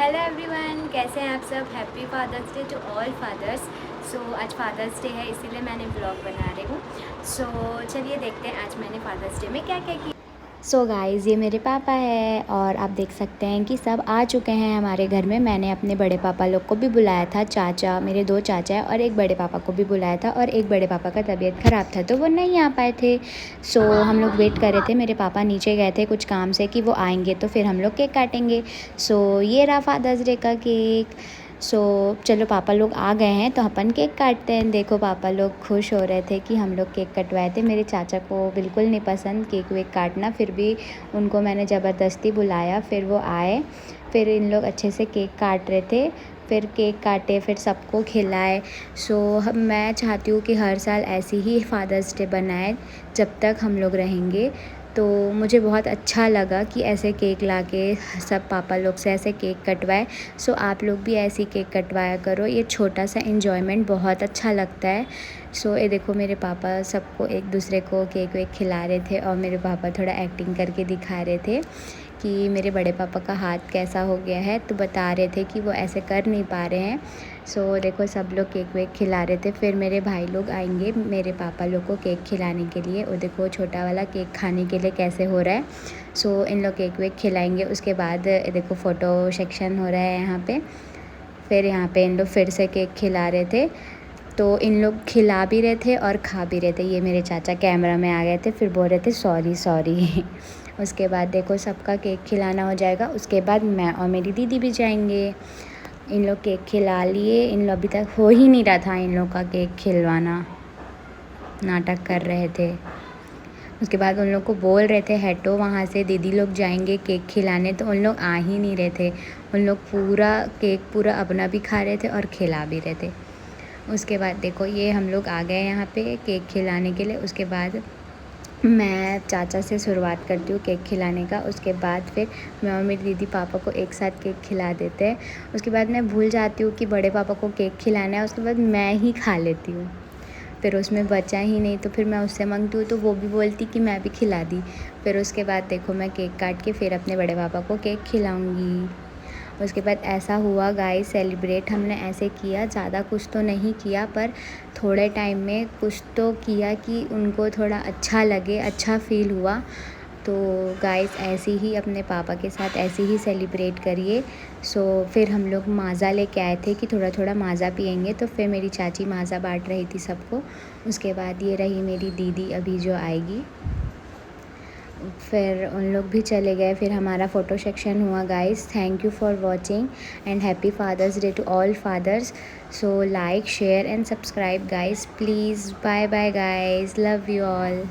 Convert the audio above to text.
Hello everyone, कैसे हैं आप सब। Happy father's day to all fathers. आज फादर्स डे है, इसीलिए मैंने ब्लॉग बना रही हूँ। चलिए देखते हैं आज मैंने फादर्स डे में क्या क्या किया। गाइज़, ये मेरे पापा है और आप देख सकते हैं कि सब आ चुके हैं हमारे घर में। मैंने अपने बड़े पापा लोग को भी बुलाया था, चाचा, मेरे 2 चाचा है और एक बड़े पापा को भी बुलाया था। और एक बड़े पापा का तबीयत ख़राब था तो वो नहीं आ पाए थे। हम लोग वेट कर रहे थे। मेरे पापा नीचे गए थे कुछ काम से कि वो आएंगे तो फिर हम लोग केक काटेंगे। ये रहा फादर्स डे का केक। चलो पापा लोग आ गए हैं तो अपन केक काटते हैं। देखो पापा लोग खुश हो रहे थे कि हम लोग केक कटवाए थे। मेरे चाचा को बिल्कुल नहीं पसंद केक वेक काटना, फिर भी उनको मैंने ज़बरदस्ती बुलाया, फिर वो आए। फिर इन लोग अच्छे से केक काट रहे थे, फिर केक काटे, फिर सबको खिलाए। मैं चाहती हूँ कि हर साल ऐसी ही फादर्स डे बनाए जब तक हम लोग रहेंगे। तो मुझे बहुत अच्छा लगा कि ऐसे केक लाके सब पापा लोग से ऐसे केक कटवाए। आप लोग भी ऐसी केक कटवाया करो, ये छोटा सा एन्जॉयमेंट बहुत अच्छा लगता है। ये देखो मेरे पापा सबको एक दूसरे को केक वेक खिला रहे थे और मेरे पापा थोड़ा एक्टिंग करके दिखा रहे थे कि मेरे बड़े पापा का हाथ कैसा हो गया है, तो बता रहे थे कि वो ऐसे कर नहीं पा रहे हैं। देखो सब लोग केक वेक खिला रहे थे। फिर मेरे भाई लोग आएंगे मेरे पापा लोग को केक खिलाने के लिए। और देखो छोटा वाला केक खाने के लिए कैसे हो रहा है। इन लोग केक वेक खिलाएंगे, उसके बाद देखो फ़ोटो सेक्शन हो रहा है यहाँ पे। फिर यहाँ पे इन लोग फिर से केक खिला रहे थे, तो इन लोग खिला भी रहे थे और खा भी रहे थे। ये मेरे चाचा कैमरा में आ गए थे, फिर बोल रहे थे सॉरी सॉरी। उसके बाद देखो सबका केक खिलाना हो जाएगा, उसके बाद मैं और मेरी दीदी भी जाएंगे। इन लोग केक खिला लिए। इन लोग अभी तक हो ही नहीं रहा था इन लोग का केक खिलवाना, नाटक कर रहे थे। उसके बाद उन लोग को बोल रहे थे हटो वहाँ से, दीदी लोग जाएंगे केक खिलाने, तो उन लोग आ ही नहीं रहे थे। उन लोग पूरा अपना भी खा रहे थे और खिला भी रहे थे। उसके बाद देखो ये हम लोग आ गए यहाँ पे केक खिलाने के लिए। उसके बाद मैं चाचा से शुरुआत करती हूँ केक खिलाने का। उसके बाद फिर मैं और मेरी दीदी पापा को एक साथ केक खिला देते हैं। उसके बाद मैं भूल जाती हूँ कि बड़े पापा को केक खिलाना है, उसके बाद मैं ही खा लेती हूँ। फिर उसमें बचा ही नहीं तो फिर मैं उससे मांगती हूँ तो वो भी बोलती कि मैं भी खिला दी। फिर उसके बाद देखो मैं केक काट के फिर अपने बड़े पापा को केक खिलाऊँगी। उसके बाद ऐसा हुआ गाइस, सेलिब्रेट हमने ऐसे किया, ज़्यादा कुछ तो नहीं किया पर थोड़े टाइम में कुछ तो किया कि उनको थोड़ा अच्छा लगे, अच्छा फ़ील हुआ। तो गाइस ऐसे ही अपने पापा के साथ ऐसे ही सेलिब्रेट करिए। फिर हम लोग माज़ा लेके आए थे कि थोड़ा थोड़ा माज़ा पियेंगे, तो फिर मेरी चाची माज़ा बांट रही थी सबको। उसके बाद ये रही मेरी दीदी अभी जो आएगी। फिर उन लोग भी चले गए। फिर हमारा फ़ोटो सेक्शन हुआ guys. Thank you for watching and happy father's day to all fathers. Like share and subscribe guys please. Bye bye guys, love you all.